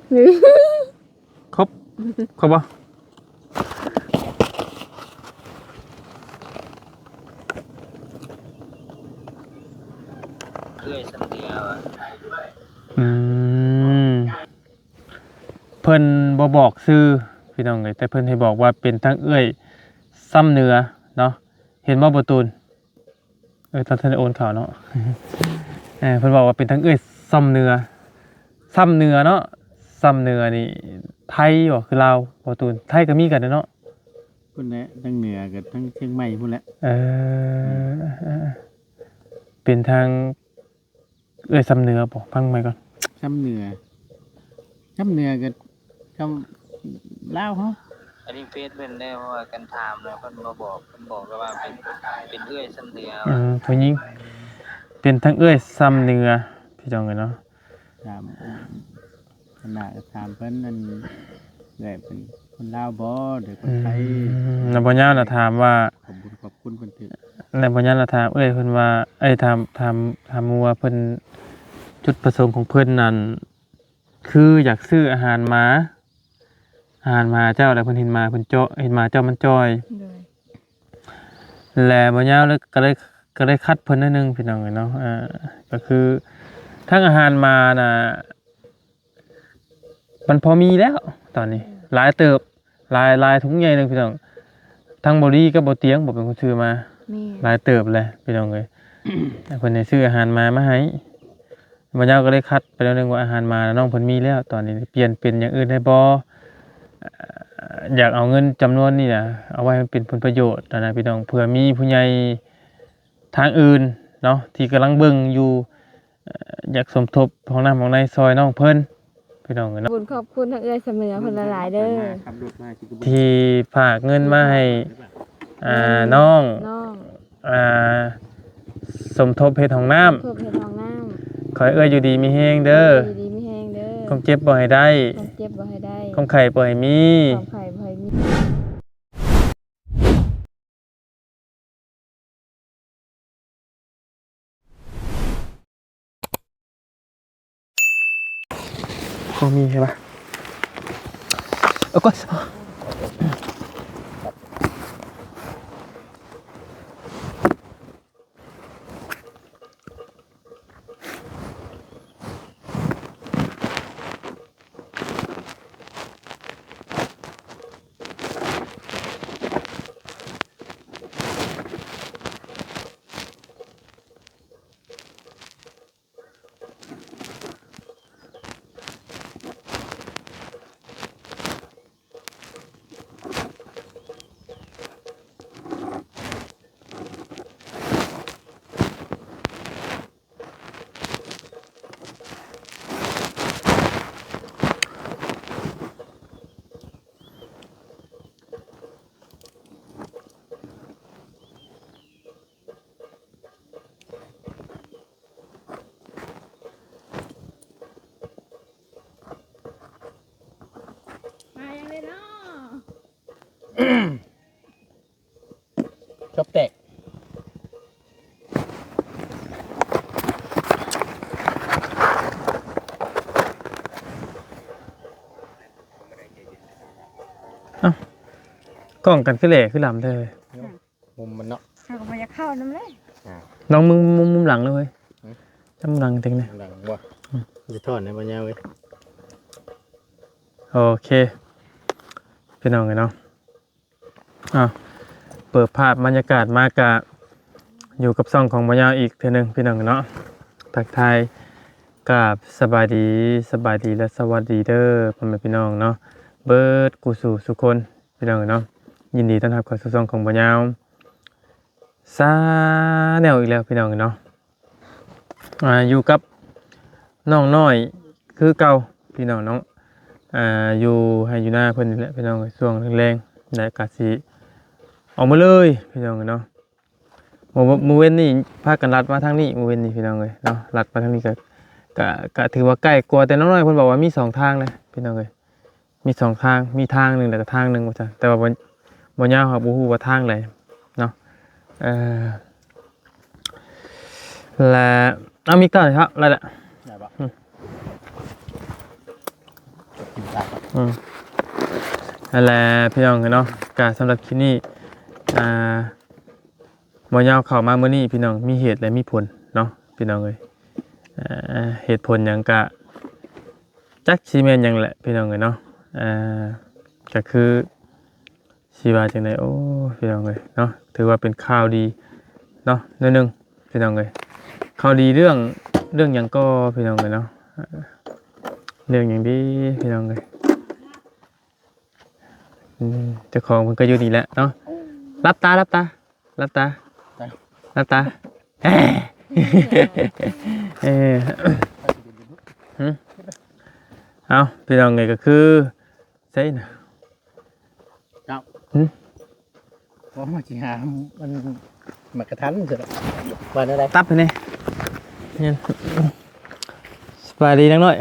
ครบครบบ่เอื้อยสันเดียวอ่ะ อืมเพิ่นบ่บอกชื่อพี่น้องเอ้ยแต่เพิ่นให้บอกว่าเป็นทั้งเอื้อยซ้ำเนื้อเนาะเห็นบ่บ่ตูนตอนท่านได้โอนข่าวเนาะ เพิ่นบอกว่าเป็นทั้งเอื้อยซ้ำเนื้อซ้ำเนื้อเนาะซ้ำเนื้อนี่ไทยบ่คือลาวบ่ตูนไทยก็มีกันเนาะ พุ่นแหละทั้งเหนือกับทั้งเชียงใหม่พุ่นแหละ เออเป็นทางเอื้อยซ้ำเนื้อบ่ฟังใหม่ก่อน ช้ำเหนือกับช้ำลาวเฮา อันนี้เฟซเป็นได้เพราะว่ากันถามแล้วเพิ่นมาบอกเพิ่นบอกแล้วว่าเป็นเอื้อยสันเดียว ผู้หญิงเป็นทั้งเอื้อยซ้ำเนื้อพี่น้องเอ้ยเนาะ ถามขนาดถามเพิ่นนั่นเลยเป็นคนลาวบ่หรือคนไทย แล้วบ่ยาวน่ะถามว่า ขอบคุณเพิ่นถึก แล้วบ่ยาวน่ะถามเอ้ยเพิ่นว่าถามหมู่ว่าเพิ่นจุดประสงค์ของเพิ่นนั่นคืออยากซื้ออาหารหมาเจ้าแล้วเพิ่นเห็นหมาเพิ่นเจาะเห็นหมาเจ้ามันจ้อย แล้วบ่ยาวแล้วก็เลยคัดเพิ่นนิดนึงพี่น้องเอ้ยเนาะก็คือทั้งอาหารหมาน่ะมันพอมีแล้วตอนนี้หลายเติบหลายถุงใหญ่นึงพี่น้องทั้งบ่ดีกับบ่เตียงบ่เป็นคนซื้อมาหลายเติบเลยพี่น้องเอ้ย เพิ่นให้ซื้ออาหารมาให้บ่ยาวก็เลยคัดไปแล้วนึงว่าอาหารหมาน้องเพิ่นมีแล้วตอนนี้เปลี่ยนเป็นอย่างอื่นได้บ่อยากเอาเงินจำนวนนี้น่ะเอาไว้ให้เป็นผลประโยชน์นะพี่น้องเผื่อมีผู้ใหญ่ทางอื่นเนาะที่กำลังเบิ่งอยู่อยากสมทบห้องน้ำของในซอยน้องเพิ่นพี่น้องเนาะ ขอบคุณทั้งเอื้อยเสมอเพิ่นหลายๆเด้อ ขับรถมาสิก็บ่ ที่ฝากเงินมาให้น้อง น้อง อ่าสมทบเฮ็ดห้องน้ำ เพื่อเพชรทองน้ำ ขอให้เอ้ยอยู่ดีมีแฮงเด้อ ดีดีไม่แห้งเด้อ ความเจ็บบ่ให้ได้ ความเจ็บบ่ให้ได้ ความไข้บ่ให้มี ความไข่บ่ให้มี คงมีใช่ปะเอาก่อนมายังเลยเนาะ ชอบแตก กล้องกันคือแหล่คือหลำเธอ มุมมันเนาะ ข้าก็บ่อยากเข้านำเลย น้องมึงมุมหลังเลยเว้ยจำหลังเต็งนะ หลังบ่จะทอดในบ่ยาวเว้ย โอเคพี่น้องกันเนาะเปิดภาพบรรยากาศมากะอยู่กับซ่องของบ่ยาวอีกเทื่อนึงพี่น้องกันเนาะทักทายกับสบายดีและสวัสดีเด้อพ่อแม่พี่น้องเนาะเบิดกูสู่สุคนพี่น้องกันเนาะยินดีต้อนรับเข้าสู่ซ่องของบ่ยาวซาแนวอีกแล้วพี่น้องกันเนาะอยู่กับน้องน้อยคือเก่าพี่น้องอยู่ให้อยู่หน้าเพิ่นนี่แหละพี่น้องช่วงแรงๆในอากาศสิออกมาเลยพี่น้องเนาะมื้อเว้นนี่พากันลัดมาทางนี้มื้อเว้นนี่พี่น้องเอ้ยเนาะลัดมาทางนี้ก็ถือว่าใกล้กว่าแต่น้องน้อยเพิ่นบอกว่ามี2ทางเลยพี่น้องเอ้ยมี2ทางมีทางหนึงแล้วก็ทางหนึงว่าซั่นแต่ว่าบ่ยาวครับบ่ฮู้ว่าทางใดเนาะและมีก่อนครับอะไรล่ะ ได้บ่ นั่นแหละพี่น้องเนาะก็สำหรับคลิปนี้หมอยาวเข้ามามื้อนี้พี่น้องมีเหตุและมีผลเนาะพี่น้องเอ้ยเหตุผลหยังก็จักสิแม่นหยังแหละพี่น้องเอ้ยเนาะก็คือสิว่าจังได๋โอ้พี่น้องเอ้ยเนาะถือว่าเป็นข่าวดีเนาะนิดนึงพี่น้องเอ้ยข่าวดีเรื่องหยังก็พี่น้องเอ้ยเนาะเรื่องหยังดีพี่น้องเอ้ยเจ้าของเพิ่นก็อยู่นี่แหละเนาะรับตาเอาพี่น้องไงก็คือใช่นะ เพราะมาจีหามันมากระทันสุดวันอะไร ตับไปนี่เนี่ยสบายดีนักหน่อย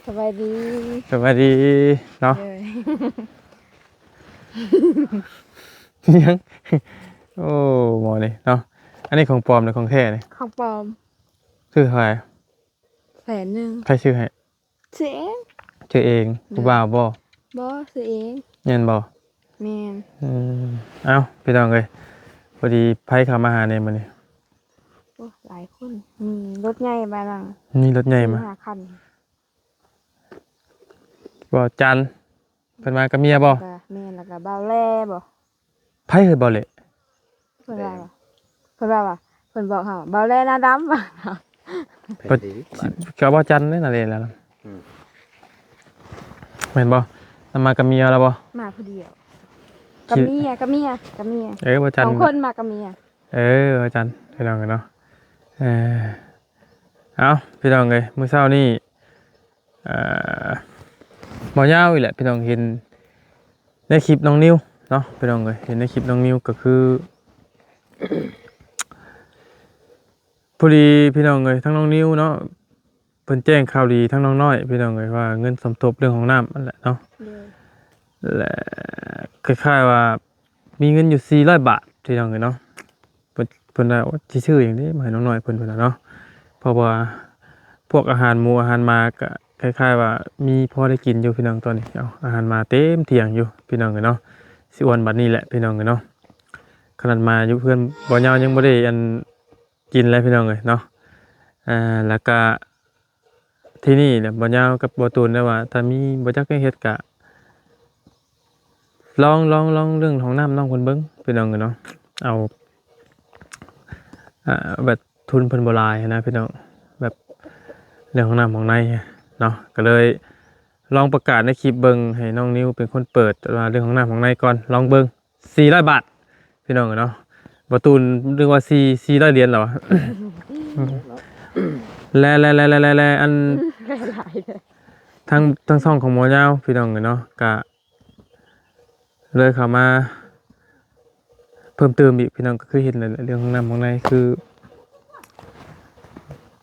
สบายดี สบายดีเนาะ เลย ยังโอ้หมอนี่เนาะอันนี้ของปลอมหรือของแท้นี่ ของปลอม ชื่อใคร 100,000 ใครชื่อให้ ซื้อเอง ชื่อเองผู้บ่าวบ่ บ่ซื้อเอง เงินบ่ แม่น เอ้าพี่น้องเอ้ยพอดีไผเข้ามาหาในมื้อนี้ โอ้หลายคนมีรถใหญ่บ้านหลัง มีรถใหญ่มา 5คัน บ่จันเพิ่นมากับเมียบ่ ก็แม่นแล้วก็เบาแล่บ่ ไผเคยบ่เลย เพิ่นว่าเพิ่นบอกเฮาเบาแล่หน้าดำว่ะ เขาบ่จันได้น่ะเลยแล้วแม่นบ่มากับเมียแล้วบ่ มาผู้เดียวกับเมียบ่จัน สองคนมากับเมีย บ่จันพี่น้องกันเนาะเอาพี่น้องเอ้ยมื้อเช้านี้บ่ยาวอีกแหละพี่น้องเห็นในคลิปน้องนิวเนาะพี่น้องเอ้ยเห็นในคลิปน้องนิวก็คือพอดีพี่น้องเอ้ยทั้งน้องนิวเนาะเพิ่นแจ้งข่าวดีทั้งน้องน้อยพี่น้องเอ้ยว่าเงินสมทบเรื่องของน้ำนั่นแหละเนาะและคล้ายๆว่ามีเงินอยู่400 บาทพี่น้องเอ้ยเนาะเพิ่นว่าสิซื้อหยังนี้มาให้น้องน้อยเพิ่นว่าเนาะเพราะว่าพวกอาหารหมูอาหารมาก็คล้ายๆว่ามีพอได้กินอยู่พี่น้องตอนนี้เอาอาหารมาเต็มเที่ยงอยู่พี่น้องเอ้ยเนาะสิอ้วนบัดนี้แหละพี่น้องเอ้ยเนาะขนาดมาอยู่เพื่อนบ่ยาวยังบ่ได้อันกินเลยพี่น้องเอ้ยเนาะแล้วก็ที่นี่เนี่ยบ่ยาวกับบ่ตูนได้ว่าถ้ามีบ่จักให้เฮ็ดก็ลองเรื่องของน้ำน้องเพิ่นเบิ่งพี่น้องเอ้ยเนาะเอาแบบทุนเพิ่นบ่หลายนะพี่น้องแบบเรื่องของน้ำของในเนาะก็เลยลองประกาศในคลิปเบิ่งให้น้องนิวเป็นคนเปิดว่าเรื่องของน้ำของในก่อนลองเบิ่ง400 บาทพี่น้องเอ้ยเนาะบ่ตูนเรียกว่า400 เหรียญเหรอวะ แลอัน หลายเลย ทั้งช่องของหมอยาวพี่น้องเนาะก็เลยเข้ามาเพิ่มเติมอีกพี่น้องก็คือเห็นเรื่องของน้ำของในคือ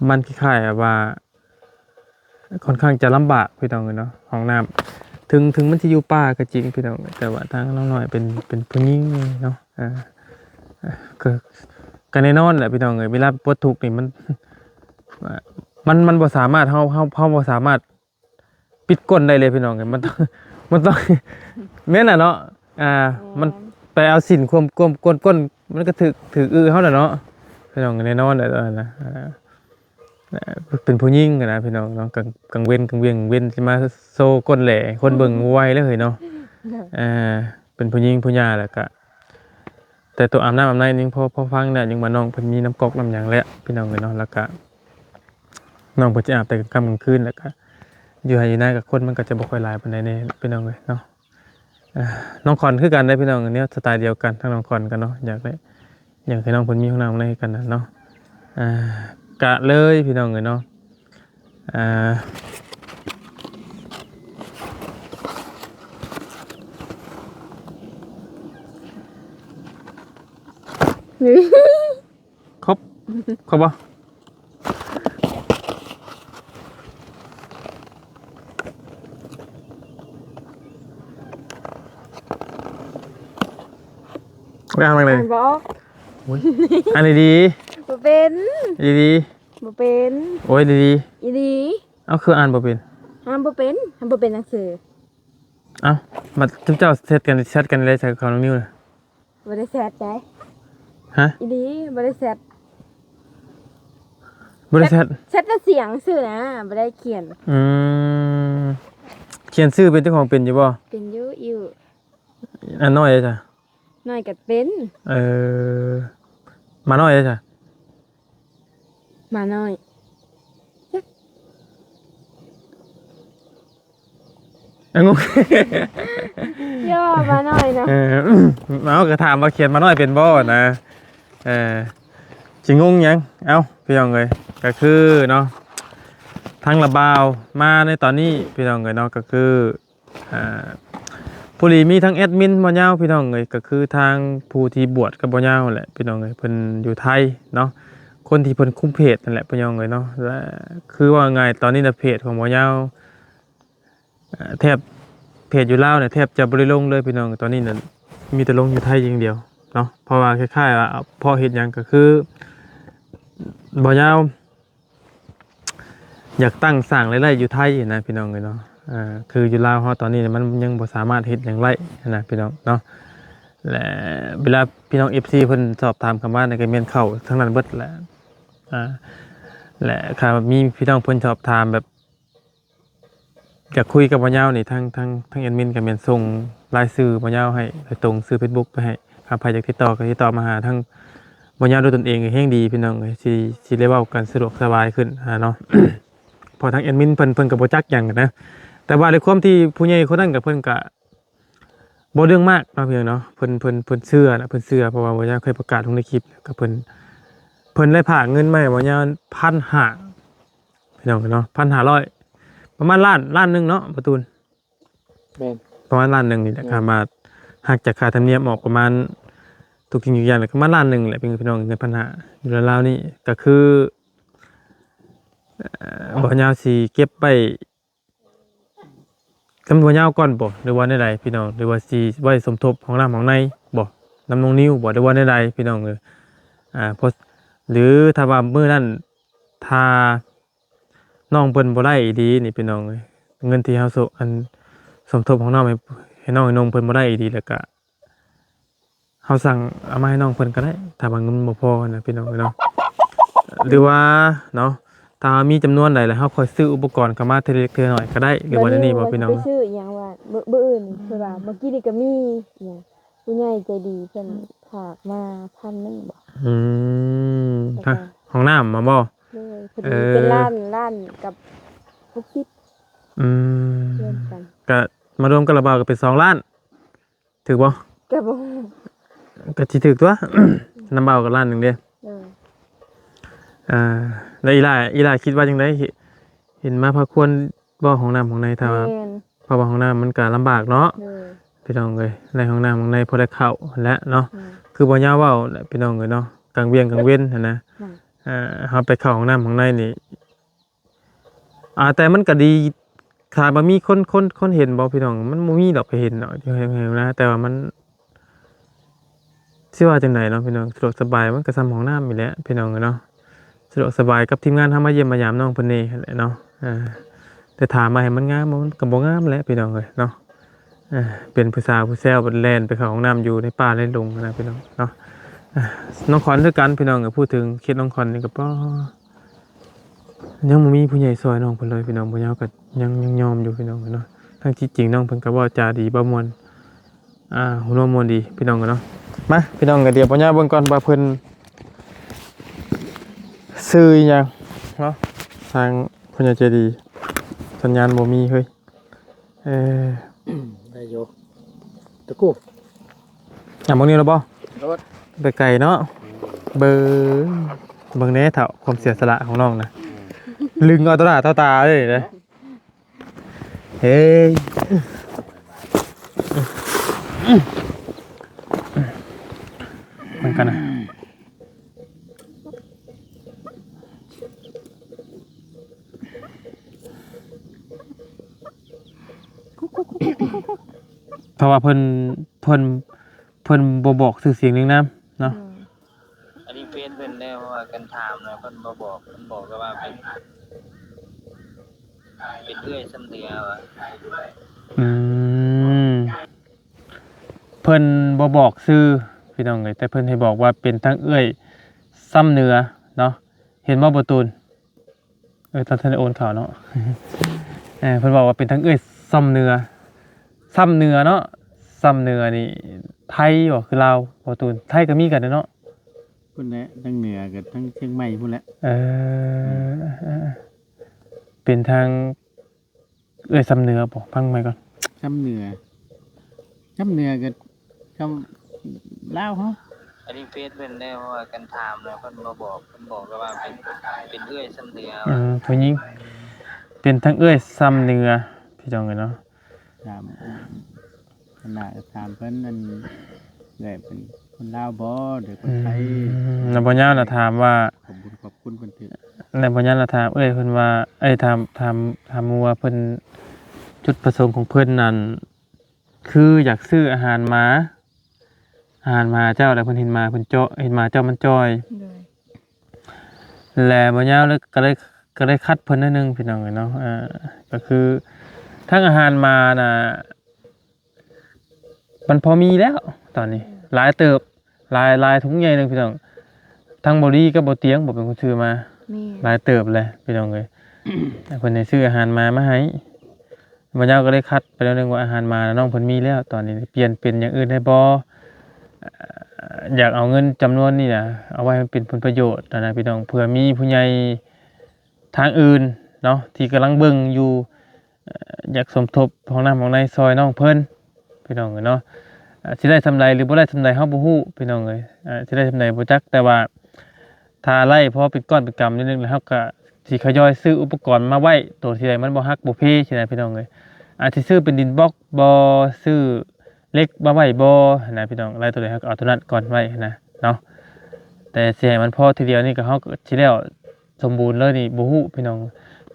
มันคล้ายๆว่าค่อนข้างจะลำบากพี่น้องเนาะของน้ำถึงมันที่อยู่ป่าก็จริงพี่น้องแต่ว่าทางน้องน้อยเป็นผู้หญิงเนาะก็แน่นอนแหละพี่น้องเวลาปวดทุกข์นี่มันบ่สามารถเฮาบ่สามารถปิดก้นได้เลยพี่น้องมันต้อง แม่นน่ะเนาะมันไปเอาสินความก้นมันก็ถือเฮาน่ะเนาะพี่น้องแน่นอนได้นะเป็นผู้หญิงนะพี่น้องเนาะกังเว้นสิมาโซก้นแหล่คนเบิ่งไวเลยเฮ้ยเนาะเป็นผู้หญิงผู้หญิงแหละก็แต่ตัวอาบน้ำอาบในนี่พอฟังเนี่ยยังมาน้องเพิ่นมีน้ำก๊อกน้ำหยังแล้วพี่น้องเนาะแล้วก็น้องเพิ่นจะอาบแต่กลางคืนแล้วก็อยู่ให้อยู่ในกับคนมันก็จะบ่ค่อยหลายปานใดแน่พี่น้องเนาะน้องคอนคือกันได้พี่น้องอันนี้สไตล์เดียวกันทั้งน้องคอนกันเนาะอยากให้น้องเพิ่นมีห้องน้ำในกันนะเนาะกะเลยพี่น้องเนาะครบบ่ไม่เอาอะไรเลย บอก อันนี้ดี บ่เป็น ดี บ่เป็น โอ้ยดี อีดี เอาคืออ่านบ่เป็น ห้ามบ่เป็นหนังสือ เอ้ามาเจ้าเซตกันแชทกันเลยใส่ของน้องนิวน่ะ บ่ได้แซดใจ ฮะ อีหลีบ่ได้แซด บ่ได้แชท แชทแต่เสียงซื่อนะบ่ได้เขียน อืมเขียนชื่อเป็นเจ้าของเป็นอยู่บ่ เป็นอยู่ อันน้อยเลยจ้ะ น้อยก็เป็น เออมาน้อยเลยจ้ะ มาน้อย งง ย่อมาน้อยนะ เอาก็ถามว่าเขียนมาน้อยเป็นบ่นะสิงงหยังเอ้าพี่น้องเอ้ยก็คือเนาะทางระบาวมาในตอนนี้พี่น้องเอ้ยเนาะก็คือผู้ลีมีทั้งแอดมินบ่ยาวพี่น้องเอ้ยก็คือทางผู้ที่บวชกับบ่ยาวแหละพี่น้องเอ้ยเพิ่นอยู่ไทยเนาะคนที่เพิ่นคุมเพจนั่นแหละพี่น้องเอ้ยเนาะและคือว่าไงตอนนี้น่ะเพจของบ่ยาวแทบเพจอยู่ลาวเนี่ยแทบจะบ่ได้ลงเลยพี่น้องตอนนี้น่ะมีแต่ลงอยู่ไทยอย่างเดียวเนาะเพราะว่าคล้ายๆว่าพอเฮ็ดหยังก็คือบ่ยาวอยากตั้งสร้างรายได้อยู่ไทยนะพี่น้องเอ้ยเนาะคืออยู่ลาวเฮาตอนนี้มันยังบ่สามารถเฮ็ดหยังไรนะพี่น้องเนาะและเวลาพี่น้อง FC เพิ่นสอบถามคำว่าในก็แม่นเข้าทั้งนั้นเบิดแหละและค่ะมีพี่น้องเพิ่นสอบถามแบบอยากคุยกับบ่ยาวนี่ทั้งแอดมินก็แม่นส่งรายชื่อบ่ยาวให้โดยตรงชื่อ Facebook ไปให้ครับใครอยากติดต่อก็ติดต่อมาหาทั้งบ่ยาวด้วยตนเองก็แฮงดีพี่น้องเอ้ยสิได้เว้ากันสะดวกสบายขึ้นเนาะ พอทั้งแอดมินเพิ่นก็บ่จักหยังนะแต่ว่าในความที่ผู้ใหญ่คนนั้นกับเพิ่นก็บ่เรื่องมากเนาะพี่เนาะเพิ่นเชื่อนะเพิ่นเชื่อเพราะว่าบ่ยาวเคยประกาศลงในคลิปก็เพิ่นได้ฝากเงินมาให้บ่ยาว1,500พี่น้องเนาะ1,500ประมาณล้านหนึงเนาะประตูน แม่น ประมาณล้านหนึงนี่แหละครับมาหักจากค่าธรรมเนียมออกประมาณทุกสิ่งทุกอย่างเลยก็ประมาณล้านหนึงแหละพี่น้องเงิน1,500อยู่แล้วนี่ก็คือบ่ยาวสิเก็บไว้จำนวนยาวก่อนบ่หรือว่าใดๆพี่น้องหรือว่าสิไว้สมทบของน้ำของในบ่น้ำนองนิ้วบ่หรือว่าใดๆพี่น้องเพราะหรือถ้าว่ามื้อนั้นถ้าน้องเพิ่นบ่ได้ดีนี่พี่น้องเงินที่เฮาสมทบของน้องให้น้องให้นงเพิ่นบ่ได้ดีแล้วก็เฮาสั่งเอามาให้น้องเพิ่นก็ได้ถ้าว่าเงินบ่พอนะพี่น้องเนาะหรือว่าเนาะถ้ามีจำนวนใดแล้วเฮาค่อยซื้ออุปกรณ์เข้ามาเทอเล็กเทอน้อยก็ได้หรือว่าในนี้บ่พี่น้อง ไปซื้ออหยังว่ามื้ออื่นคือว่าเมื่อกี้นี่ก็มีอหยังผู้ใหญ่ใจดีเพิ่นฝากมา1,000นึงบ่ อืมถ้าห้องน้ำมาบ่ เลยพอดีเป็นล้านกับ60อืม รวมกัน ก็มารวมกันระบาก็เป็น2 ล้านถูกบ่ ก็บ่ ก็สิถูกตัว น้ำเบาก็ล้านหนึงเด้ เออ แล้วอีหล่าคิดว่าจังได๋เห็นมาพอควรบ่ห้องน้ำของในถ้าว่า แม่น เพราะว่าห้องน้ำมันก็ลำบากเนาะ เลย พี่น้องเอ้ยในห้องน้ำของในพอได้เข้าและเนาะ อืม คือบ่ยาวเว้าแหละพี่น้องเอ้ยเนาะกลางเวียงกลางเว้นหันนะ อืม เฮาไปเข้าห้องน้ำของในนี่แต่มันก็ดีถ้าบ่มีคนเห็นบ่พี่น้องมันบ่มีดอกไปเห็นเนาะที่เห็นนะแต่ว่ามันสิว่าจังไดเนาะพี่น้องสะดวกสบายมันก็ส่ำห้องน้ำนี่แหละพี่น้องเอ้ยเนาะสะดวกสบายกับทีมงานเฮามาเยี่ยมมายามน้องเพิ่นนี่นั่นแหละเนาะแต่ถามมาให้มันงามมันก็บ่งามแหละพี่น้องเอ้ยเนาะเป็นผู้สาวผู้แซวบัดแล่นไปเข้าห้องน้ำอยู่ในป่าในดงนะพี่น้องเนาะน้องขวัญคือกันพี่น้องก็พูดถึงเคสน้องขวัญนี่ก็ยังบ่มีผู้ใหญ่ซอยน้องเพิ่นเลยพี่น้องบ่ยาวก็ยังยอมอยู่พี่น้องเนาะทั้งที่จริงน้องเพิ่นก็เว้าจาดีบ่ม่วนหัวม่วนดีพี่น้องเนาะมาพี่น้องก็เดี๋ยวบ่ยาวเบิ่งก่อนว่าเพิ่นซื้ออิหยังเนาะทางผู้ใหญ่ใจดีสัญญาณบ่มีเฮ้ยได้อยู่ตะกู้ บางนี้แล้วบ่ รถ ไปไกลเนาะเบิ่งแหน่เฒ่าความเสียสละของน้องนะลึงเอาต่อหน้าต่อตาเลยนะเฮ้ยมันกันนะเพราะว่าเพิ่นบ่บอกสื่อเสียงหนึงนำเนาะ อันนี้เฟซเพิ่นได้เพราะว่ากันถามนะเพิ่นบ่บอกเพิ่นบอกก็ว่าเป็นเอื้อยซ้ำเดียวอะ อืม เพิ่นบ่บอกชื่อพี่น้องเอ้ยแต่เพิ่นให้บอกว่าเป็นทั้งเอื้อยซ้ำเหนือเนาะเห็นบ่บ่ตูนตอนท่านได้โอนข่าวเนาะ เพิ่นบอกว่าเป็นทั้งเอื้อยซ้ำเหนือเนาะซ้ำเหนือนี่ไทยบ่คือลาวบ่ตูนไทยก็มีกันเนาะ พุ่นแหละทั้งเหนือกับทั้งเชียงใหม่พุ่นแหละ เป็นทางซ้ำเหนือบ่ฟังใหม่ก่อน ซ้ำเหนือกับคำลาวเฮา อันนี้เฟซเพิ่นได้เพราะว่ากันถามแล้วเพิ่นมาบอกเพิ่นบอกก็ว่าเป็นเอื้อยซั่นเดียว ผู้หญิงเป็นทั้งซ้ำเหนือพี่น้องเอ้ยเนาะ ถามขนาดถามเพิ่นนั่นเลยเป็นคนลาวบ่หรือคนไทย แล้วบ่ยาวน่ะถามว่า ขอบคุณเพิ่นถึง แล้วบ่ยาวน่ะถามเพิ่นว่าถามหมู่ว่าเพิ่นจุดประสงค์ของเพิ่นนั่นคืออยากซื้ออาหารหมาเจ้าแล้วเพิ่นเห็นหมาเพิ่นเจาะเห็นหมาเจ้ามันจ้อย เลย แล้วบ่ยาวเลยก็ได้คัดเพิ่นนิดนึงพี่น้องเอ้ยเนาะก็คือทั้งอาหารหมาน่ะมันพอมีแล้วตอนนี้หลายเติบหลายถุงใหญ่นึงพี่น้องทั้งบ่ดีกับบ่เตียงบ่เป็นคนซื้อมา แม่ หลายเติบเลยพี่น้องเอ้ย เพิ่นได้ซื้ออาหารมาให้บ่ยาวก็ได้คัดไปแล้วนึงว่าอาหารมาน้องเพิ่นมีแล้วตอนนี้เปลี่ยนเป็นอย่างอื่นได้บ่อยากเอาเงินจำนวนนี้น่ะเอาไว้ให้มันเป็นผลประโยชน์นะพี่น้องเผื่อมีผู้ใหญ่ทางอื่นเนาะที่กำลังเบิ่งอยู่อยากสมทบห้องน้ำห้องในซอยน้องเพิ่นพี่น้องเอ้ยเนาะสิได้ทำไรหรือบ่ได้ทำไรเฮาบ่ฮู้พี่น้องเอ้ยสิได้ทำไรบ่จักแต่ว่าถ้าไล่พอเป็นก้อนเป็นกำนิดนึงแล้วเฮาก็สิทยอยซื้ออุปกรณ์มาไว้ตัวที่ใดมันบ่ฮักบ่เพใช่ไหมพี่น้องเอ้ยอาจสิซื้อเป็นดินบล็อกบ่ซื้อเล็กมาไว้บ่นะพี่น้องไล่ตัวใดเฮาก็เอาตัวนั้นก่อนไว้นะเนาะแต่สิให้มันพอทีเดียวนี่ก็เฮาก็สิแล้วสมบูรณ์เลยนี่บ่ฮู้พี่น้อง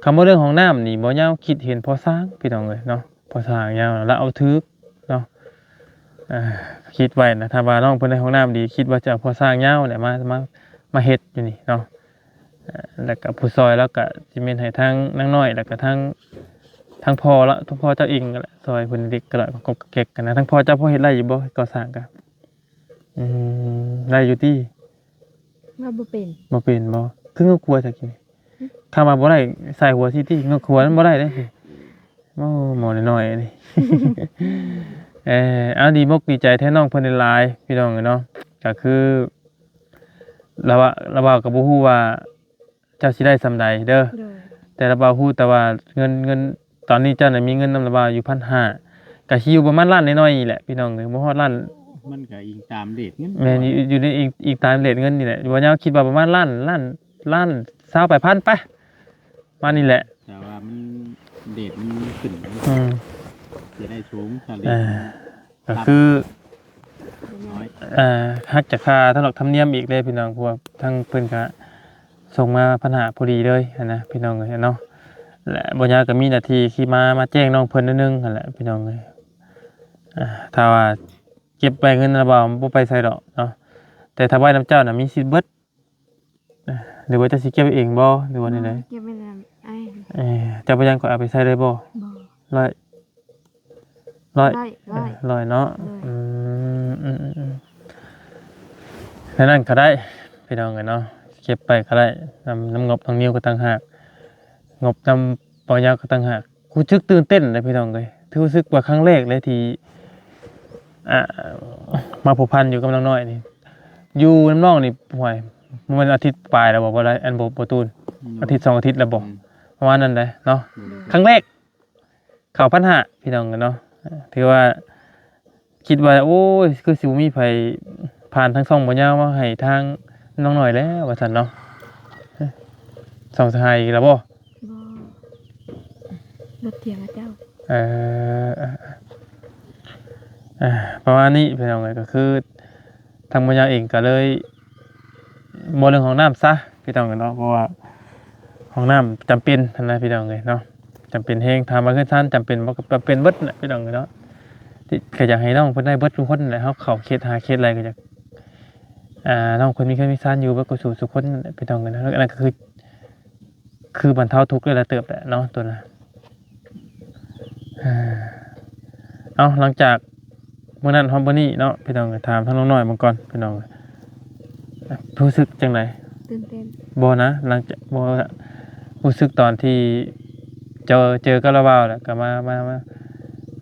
คำว่าเรื่องของน้ำนี่บ่ยาวคิดเห็นพอสร้างพี่น้องเอ้ยเนาะพอสร้างยาวแล้วเอาถึกเนาะคิดไว้นะถ้าว่าน้องเพิ่นได้ห้องน้ำดีคิดว่าจะเอาพอสร้างยาวเนี่ยมาเฮ็ดอยู่นี่เนาะแล้วก็ผู้ซอยแล้วก็สิแม่นให้ทางนางน้อยแล้วก็ทางพ่อละทุกพ่อเจ้าเองก็แหละซอยเพิ่นเด็กก็ละกบเก็กกันนะทั้งพ่อเจ้าพ่อเฮ็ดไรอยู่บ่ก่อสร้างก็ได้อยู่ติ ว่าบ่เป็น บ่เป็นบ่คืองกลัวจักกิถ้ามาบ่ได้ใส่หัวสิติงกขัวนั้นบ่ได้เด้สิโอ้หมอน้อยๆนี่ เอาดีมกดีใจแท้น้องเพิ่นได้หลายพี่น้องเนาะก็คือเราว่าก็บ่ฮู้ว่าเจ้าสิได้ซำใดเด้อ เลย แต่ระบาฮู้แต่ว่าเงินตอนนี้เจ้าน่ะมีเงินนำระบาอยู่ 1,500 ก็สิอยู่ประมาณล้านน้อยๆนี่แหละพี่น้องเอ้ยบ่ฮอดล้าน มันก็อิงตามเดทเงิน แม่นอยู่ในอีกตามเรทเงินนี่แหละบ่ยาวคิดว่าประมาณล้าน20ไปพันไปมานี่แหละ แต่ว่ามันเดทมันขึ้น จะได้สูงถ้าเดท ก็คือ น้อย หักจากค่าทั้งดอกธรรมเนียมอีกเลยพี่น้องเพราะว่าทั้งเพิ่นก็ส่งมาปัญหาพอดีเลยนะพี่น้องเอ้ยเนาะและบ่ยาวก็มีหน้าที่ขี่มาแจ้งน้องเพิ่นนิดนึงนั่นแหละพี่น้องเอ้ยถ้าว่าเก็บไปเงินระบาบ่ไปใส่ดอกเนาะแต่ถ้าไว้น้ำเจ้าน่ะมีสิทธิ์เบิดหรือว่าจะสิเก็บไว้เองบ่หรือว่านี่ได เก็บไว้แล้วไอ้ เจ้าบ่ยังก็เอาไปใช้ได้บ่ บ่ ร้อย ได้ เนาะนั่นก็ได้พี่น้องกันเนาะเก็บไปก็ได้น้ำงบทางนิ้วก็ต่างหากงบน้ำปอยาวก็ต่างหากกูชึกตื่นเต้นเลยพี่น้องเลยถือรู้สึกว่าครั้งแรกเลยที่มาผูกพันอยู่กับน้องน้อยนี่อยู่น้ำน้องนี่ห่วยมันอาทิตย์ปลายแล้วบอกว่าอะไรอันบอกตูนอาทิตย์2 อาทิตย์แล้วบอกประมาณนั้นเลยเนาะครั้งแรกข่าว1,500พี่น้องกันเนาะถือว่าคิดว่าโอ้ยคือสิมีไผผ่านทั้ง2บ่ยาวมาให้ทางน้องหน่อยแล้วว่าซั่นเนาะ2สหายอีกแล้วบ่ บ่รถเถียงกับเจ้า ประมาณนี้พี่น้องเอ้ยก็คือทางบ่ยาวเองก็เลยบ่เรื่องของน้ำซะพี่น้องกันเนาะเพราะว่าห้องน้ำจำเป็นนั่นแหละพี่น้องเอ้ยเนาะจำเป็นแฮงถามว่าคือท่านจำเป็นบ่ก็เป็นเบิดน่ะพี่น้องเอ้ยเนาะที่ก็อยากให้น้องเพิ่นได้เบิดทุกคนนั่นแหละเฮาเข้าเขตหาเขตอะไรก็อยากน้องเพิ่นมีเคยมีซ่านอยู่เบิดก็สู่ทุกคนนั่นแหละพี่น้องกันเนาะแล้วอันนั้นก็คือบรรเทาทุกข์ได้ละเติบแหละเนาะตัวน่ะเอาหลังจาก มื้อนั้นฮอดบ่นี้เนาะพี่น้องถามทางน้องน้อยมาก่อนพี่น้องรู้สึกจังได ตื่นเต้น บ่นะหลังจากบ่รู้สึกตอนที่เจอกับเราแล้วก็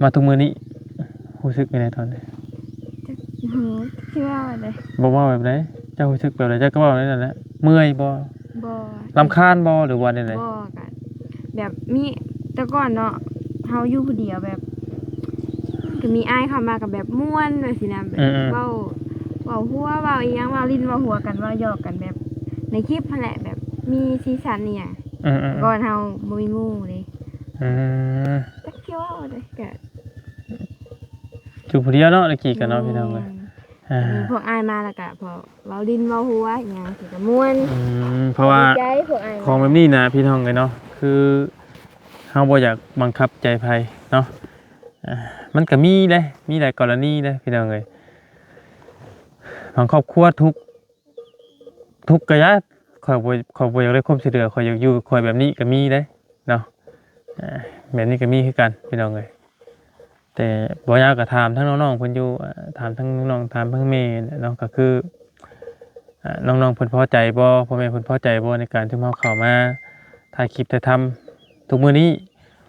มาทุกมื้อนี้รู้สึกยังไงตอนนี้ โหคิดว่าอะไร บ่ว่าแบบไหนเจ้ารู้สึกแบบไหนเจ้าก็เว้านั่นแหละเมื่อยบ่ บ่ รำคาญบ่หรือว่าจังได๋ บ่กันแบบมีแต่ก่อนเนาะเฮาอยู่ผู้เดียวแบบก็มีอ้ายเข้ามากับแบบม่วนแบบสินะแบบเว้าหัวเว้าอีหยังเว้าลิ้นเว้าหัวกันเว้าหยอกกันแบบในคลิปนั่นแหละแบบมีสีสันเนี่ย อืม ก่อนเฮาบ่มีหมู่เลย ๆ จักคิดว่าอะไรก็ อยู่ผู้เดียวเนาะตะกี้กันเนาะพี่น้องเอ้ย มีพวกอ้ายมาแล้วก็พอเว้าลิ้นเว้าหัวอีหยังสิก็ม่วน เพราะว่า ดีใจพวกอ้าย ของแบบนี้นะพี่น้องเลยเนาะคือเฮาบ่อยากบังคับใจไผเนาะมันก็มีเด้มีหลายกรณีเด้พี่น้องเอ้ยบางครอบครัวทุกข์ก็ยะข่อยบ่อยากได้ความช่วยเหลือข่อยอยากอยู่ข่อยแบบนี้ก็มีเด้เนาะแบบนี้ก็มีคือกันพี่น้องเอ้ยแต่บ่อยากก็ถามทั้งน้องๆเพิ่นอยู่ถามทั้งน้องๆถามทั้งแม่เนาะก็คือน้องๆเพิ่นพอใจบ่พ่อแม่เพิ่นพอใจบ่ในการที่เฮาเข้ามาถ่ายคลิปถ่ายทำทุกมื้อนี้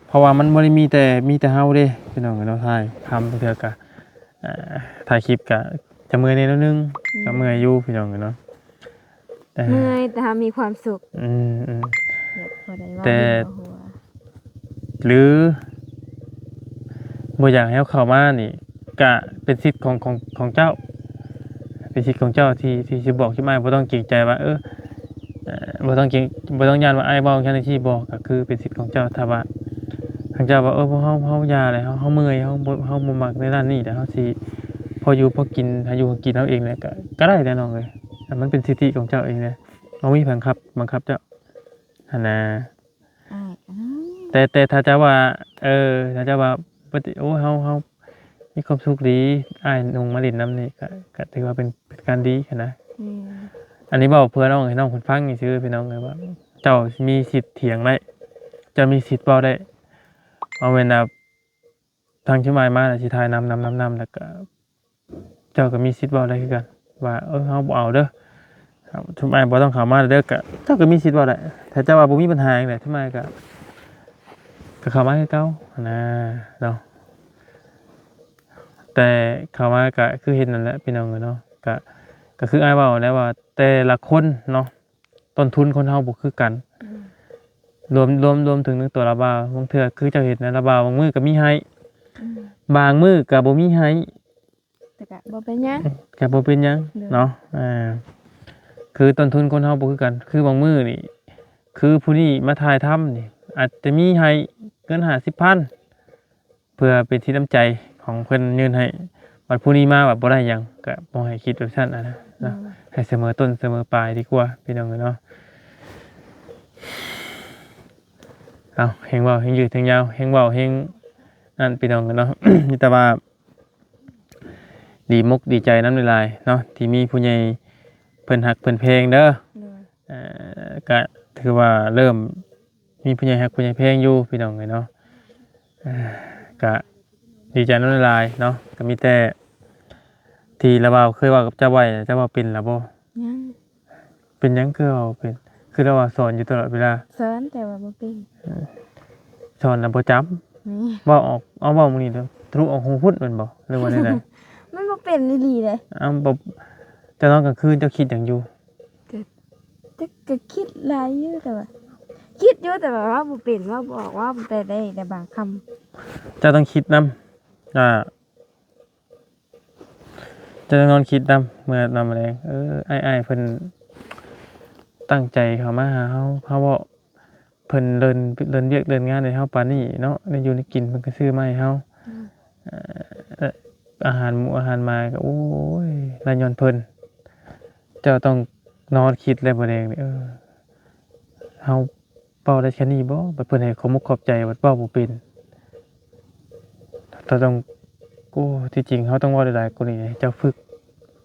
เพราะว่ามันบ่ได้มีแต่เฮาเด้พี่น้องเนาะถ่ายทำเทื่อก็ถ่ายคลิปก็จะเมื่อยนิดนึงก็เมื่อยอยู่พี่น้องเนาะ เมื่อยแต่เฮามีความสุข อืม แบบบ่ได้เว้า แต่ ลิ้นเว้าหัว หรือบ่อยากให้เขาเข้ามานี่ก็เป็นสิทธิ์ของเจ้าเป็นสิทธิ์ของเจ้าที่สิบอกที่ไม่บ่ต้องเกรงใจว่าบ่ต้องย้านว่าอ้ายเว้าจังซี่บอกก็คือเป็นสิทธิ์ของเจ้าถ้าว่าทางเจ้าว่าเฮาอย่าเลยเฮาเมื่อยเฮาบ่มักในด้านนี้แต่เฮาสิพออยู่พอกินหาอยู่หากินเฮาเองแหละก็ได้แน่นอนเลยแต่มันเป็นสิทธิของเจ้าเองแหละบ่มีบังคับเจ้าหั่นน่ะ อ้ายอ้าว แต่ถ้าจะว่าถ้าจะว่าปฏิโอ้เฮามีความสุขดีอ้ายนุ่งมาเล่นน้ำนี่ก็ถือว่าเป็นการดีหั้นนะ อืม อันนี้บอกเพื่อน้องให้น้องเพิ่นฟังซื่อพี่น้องเลยว่า เจ้ามีสิทธิ์เถียงได้เจ้ามีสิทธิ์เว้าได้เอาเว้นว่าทางชิมายมาน่ะสิทายนำแล้วก็เจ้าก็มีสิทธิ์เว้าได้คือกันว่าเฮาบ่เอาเด้อครับชิมายบ่ต้องเข้ามาเด้อก็เจ้าก็มีสิทธิ์เว้าได้ถ้าเจ้าว่าบ่มีปัญหาจังได๋ชิมายก็เข้ามาคือเก่านะเนาะแต่เข้ามาก็คือเฮ็ดนั่นแหละพี่น้องเนาะก็คืออ้ายเว้าแล้วว่าแต่ละคนเนาะต้นทุนคนเฮาบ่คือกันรวมถึงในตัวระบาบางเทื่อคือเจ้าเฮ็ดนะระบาบางมื้อก็มีให้ อืม บางมื้อก็บ่มีให้ แต่ก็บ่เป็นหยัง ก็บ่เป็นหยังเนาะคือต้นทุนคนเฮาบ่คือกัน คือบางมื้อนี่คือผู้นี้มาถ่ายทำนี่อาจจะมีให้เงิน50,000เพื่อเป็นที่น้ำใจของเพิ่นยื่นให้บัดผู้นี้มาแบบบ่ได้หยังก็บ่ให้คิดแบบนั้นนะเนาะให้เสมอต้นเสมอปลายดีกว่าพี่น้องเนาะเอาเฮงเว้าเฮงยืดเฮงยาวเฮงเว้าเฮงนั่นพี่น้องเนาะ มีแต่ว่าดีมุกดีใจนำหลายๆเนาะที่มีผู้ใหญ่เพิ่นฮักเพิ่นเพลงเด้อ เด้อ ก็ถือว่าเริ่มมีผู้ใหญ่ฮักผู้ใหญ่เพลงอยู่พี่น้องเนาะก็ดีใจน้ำลายเนาะก็มีแต่ที่ระบาวเคยว่ากับเจ้าไว้เจ้าว่าเป็นแล้วบ่ ยัง เป็นหยังคือเอาเป็นคือเราว่าสอนอยู่ตลอดเวลา สอนแต่ว่าบ่เป็น สอนแล้วบ่จำ นี่ เว้าออกเอาเว้ามื้อนี้เด้อทะลุออกหูพุดแม่นบ่หรือว่าใด มันบ่เป็นอีหลีเลย ๆบ่เจ้านอนกลางคืนเจ้าคิดหยังอยู่ แต่ก็คิดหลายอยู่แต่ว่าคิดอยู่แต่ว่าบ่เป็นว่าบอกว่าบ่ได้แต่บางคำ เจ้าต้องคิดนำเจ้าต้องนอนคิดนำเมื่อนำแรงอ้ายๆเพิ่นตั้งใจเข้ามาหาเฮาเว้าเพิ่นเดินเวียกเดินงานให้เฮาปานนี้เนาะได้อยู่ได้กินเพิ่นก็ซื้อมาให้เฮาอาหารหมู่อาหารมาก็โอ้ยละย้อนเพิ่นเจ้าต้องนอนคิดแล้วบ่แดงนี่เฮาเว้าได้แค่นี้บ่บัดเพิ่นให้ขอบมุกขอบใจบัดเว้าบ่เป็นถ้าต้องโอ้ที่จริงเฮาต้องเว้าหลายๆกว่านี้ให้เจ้าฝึก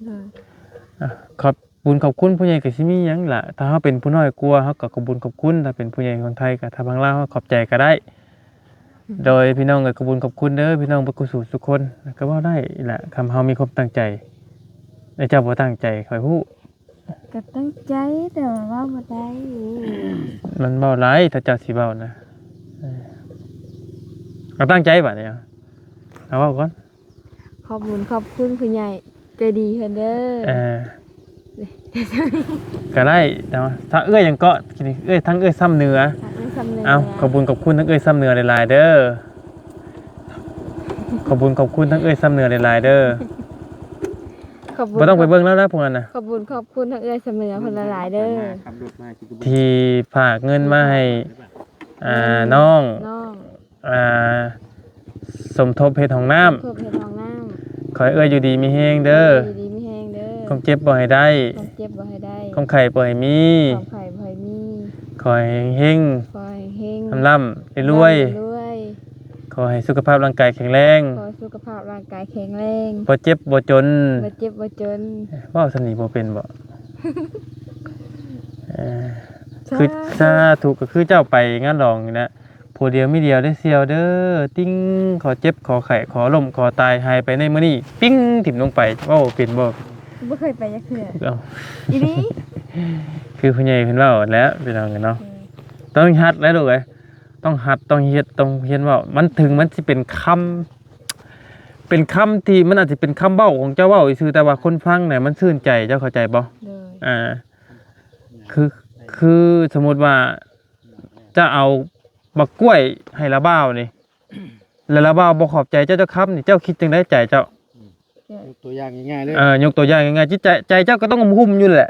เด้อ ขอบบุญขอบคุณผู้ใหญ่ก็สิมีหยังล่ะถ้าเฮาเป็นผู้น้อยกลัวเฮาก็ขอบบุญขอบคุณถ้าเป็นผู้ใหญ่คนไทยก็ถ้าบางลาวเฮาขอบใจก็ได้ โดยพี่น้องก็ขอบคุณขอบคุณเด้อพี่น้องบ่กุศลทุกคนก็เว้าได้แหละคำเฮามีความตั้งใจไอ้เจ้าบ่ตั้งใจข่อยฮู้ ก็ตั้งใจแต่ว่าบ่ได้ มันเว้าหลายถ้าเจ้าสิเว้านะเอาตั้งใจบัดนี้เอาเว้าก่อน ขอบคุณผู้ใหญ่ใจดีเพิ่นเด้อ ก็ได้แต่ว่าถ้าเอ้ยยังเกาะเอ้ยทั้งเอ้ยซ้ำเหนือ ไม่สำเร็จ เอาขอบคุณทั้งเอ้ยซ้ำเหนือหลายๆเด้อขอบคุณทั้งเอ้ยซ้ำเหนือหลายๆเด้อ ขอบคุณ บ่ต้องไปเบิ่งแล้วนะพวกนั้นน่ะ ขอบคุณทั้งเอื้อยเสมอเพิ่นหลายๆเด้อ ขับรถมาสิก็บ่ ที่ฝากเงินมาให้น้อง น้อง สมทบเฮ็ดห้องน้ำ เพื่อเพชรทองน้ำ ขอให้เอ้ยอยู่ดีมีแฮงเด้อ ดีๆมีแฮงเด้อ ความเจ็บบ่ให้ได้ ความเจ็บบ่ให้ได้ ความไข้บ่ให้มี ความไข่บ่ให้มี ขอให้เฮง ขอให้เฮง ร่ำรวย รวย ขอให้สุขภาพร่างกายแข็งแรง ขอสุขภาพร่างกายแข็งแรง บ่เจ็บบ่จน บ่เจ็บบ่จน เว้าสนิบ่เป็นบ่คือสาธุก็คือเจ้าไปงานรองนี่นะผู้เดียวมีเดียวได้เสียวเด้อติ้งขอเจ็บขอไข้ขอล้มขอตายหายไปในมื้อนี้ปิ้งถิ่มลงไปเว้าเป็นบ่ บ่เคยไปจักเทื่อ เอ้า อีนี้ คือผู้ใหญ่เพิ่นเว้าแล้วพี่น้องกันเนาะต้องหัดแล้วลูกเอ้ยต้องหัดต้องเฮ็ดต้องเรียนเว้ามันถึงมันสิเป็นคำที่มันอาจสิเป็นคำเว้าของเจ้าเว้าซื่อแต่ว่าคนฟังเนี่ยมันชื่นใจเจ้าเข้าใจบ่ เลย คือสมมุติว่าจะเอาบักกล้วยให้ละบ่าวนี่แล้วละบ่าวบ่ขอบใจเจ้าคำนี่เจ้าคิดจังได๋ใจเจ้า ตัวอย่างง่ายๆเลย ยกตัวอย่างง่ายๆจิตใจเจ้าก็ต้องหุ้มอยู่แหละ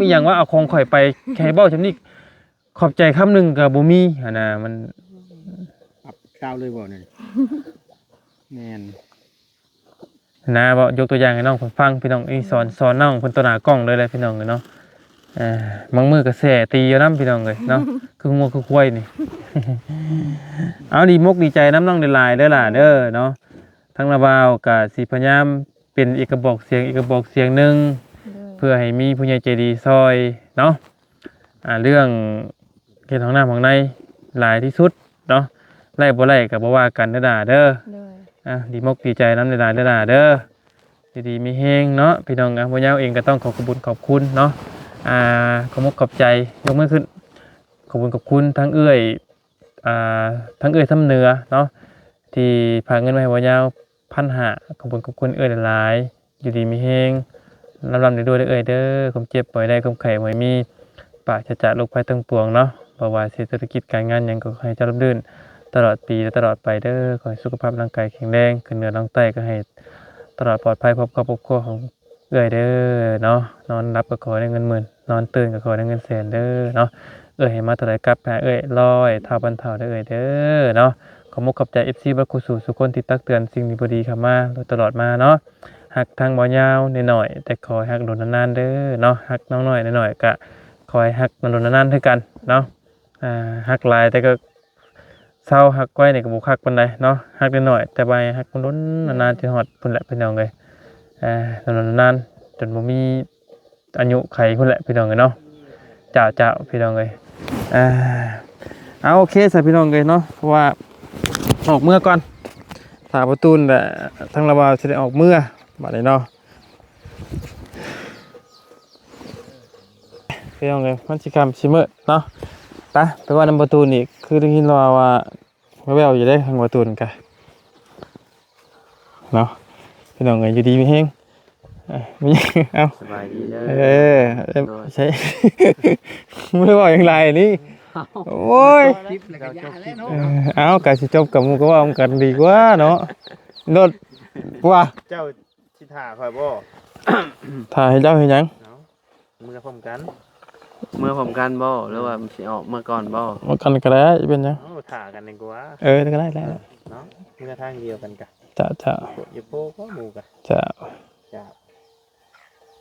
มีหยังว่าเอาของข่อยไปแค่เบ้าซำนี้ขอบใจคำหนึงก็บ่มีหั่นน่ะมัน อับข้าวเลยบ่เนี่ยแม่น นะบ่ยกตัวอย่างให้น้องเพิ่นฟังพี่น้องสอนน้องเพิ่นต่อหน้ากล้องเลยแหละพี่น้องเนาะบางมื้อก็แส่ตีอยู่นำพี่น้องเอ้ยเนาะคืองัวคือควายนี่ เอาดีมกดีใจน้ำน้องหลายๆเด้อล่ะเด้อเนาะทั้งละบ่าวก็สิพยายามเป็นอีกกระบอกเสียงหนึงเพื่อให้มีผู้ใหญ่ใจดีซอยเนาะเรื่องเฮ็ดห้องน้ำห้องในหลายที่สุดเนาะไล่บ่ไล่ก็บ่ว่ากันเด้อล่ะเด้อ เลย ดีมกดีใจน้ำหลายๆเด้อล่ะเด้อดีๆมีแฮงเนาะพี่น้องบ่ยาวเองก็ต้องขอบคุณเนาะขอบมกขอบใจยกมือขึ้นขอบคุณทั้งเอื้อยทั้งเอื้อยทั้งเหนือเนาะที่ฝากเงินมาให้บ่ยาว1,500ขอบคุณเอื้อยหลายๆอยู่ดีมีแฮงลำได้ด้วยเอื้อยเด้อความเจ็บบ่ให้ได้ความไข้บ่ให้มีปราศจากโรคภัยทั้งปวงเนาะบ่ว่าเศรษฐกิจการงานหยังก็ให้เจริญรุ่งตลอดปีและตลอดไปเด้อขอให้สุขภาพร่างกายแข็งแรงขึ้นเหนือลงใต้ก็ให้ตลอดปลอดภัยพบกับครอบครัวของเอื้อยเด้อเนาะนอนรับก็ขอได้เงินหมื่นนอนตื่นก็ขอได้เงินแสนเด้อเนาะให้มาเท่าไหร่กลับหา100เท่าพันเท่าเด้อเด้อเนาะขอมกขอบใจ FC บักคุสู่สุคนที่ตักเตือนสิ่งดีบ่ดีเข้ามาโดยตลอดมาเนาะฮักทางบ่ยาวหน่อยๆแต่ขอให้ฮักโดนนานๆเด้อเนาะฮักน้องน้อยหน่อยๆก็ขอให้ฮักมันโดนนานๆคือกันเนาะฮักหลายแต่ก็เศร้าฮักไว้นี่ก็บ่คักปานใดเนาะฮักน้อยๆแต่บ่ให้ฮักมันโดนนานๆสิฮอดพุ่นแหละพี่น้องเอ้ยโดนนานๆจนบ่มีอายุไขพุ่นแหละพี่น้องเอ้ยเนาะจ้าพี่น้องเอ้ยเอาโอเคซะพี่น้องเอ้ยเนาะเพราะว่าออกเมื่อก่อนถ้าประตูนแหละทั้งระบาวสิได้ออกเมื่อบัดนี้เนาะพี่น้องเอ้ยมันสิค่ำสิมืดเนาะไปว่าน้ำประตูนอีกคือได้ยินว่าแววๆอยู่ได้ทางประตูนกะเนาะพี่น้องเอ้ยอยู่ดีมีแฮงมีเอ้า สบายดีเด้อ ใช่ ไม่บอกอย่างไรนี่โอ้ย คลิปแล้วก็ยาแล้วเนาะ เอากะสิจบกับหมูก็ว่ากันดีกว่าเนาะรถว่า เจ้าสิถ่าข่อยบ่ ถ่ายให้เจ้าเห็นยัง มือพร้อมกันมือพร้อมกันบ่หรือว่ามันสิออกมาก่อนบ่ มากันก็ได้เป็นยัง ถ่ากันดีกว่า ก็ได้แล้ว เนาะมีทางเดียวกันกะ จ้า อย่าโพก็หมู่กะ จ้า จ้า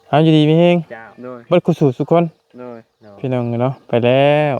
เอาอยู่ดีมีเฮง จ้าโดย เบิดกุศลทุกคน โดย พี่น้องเนาะไปแล้ว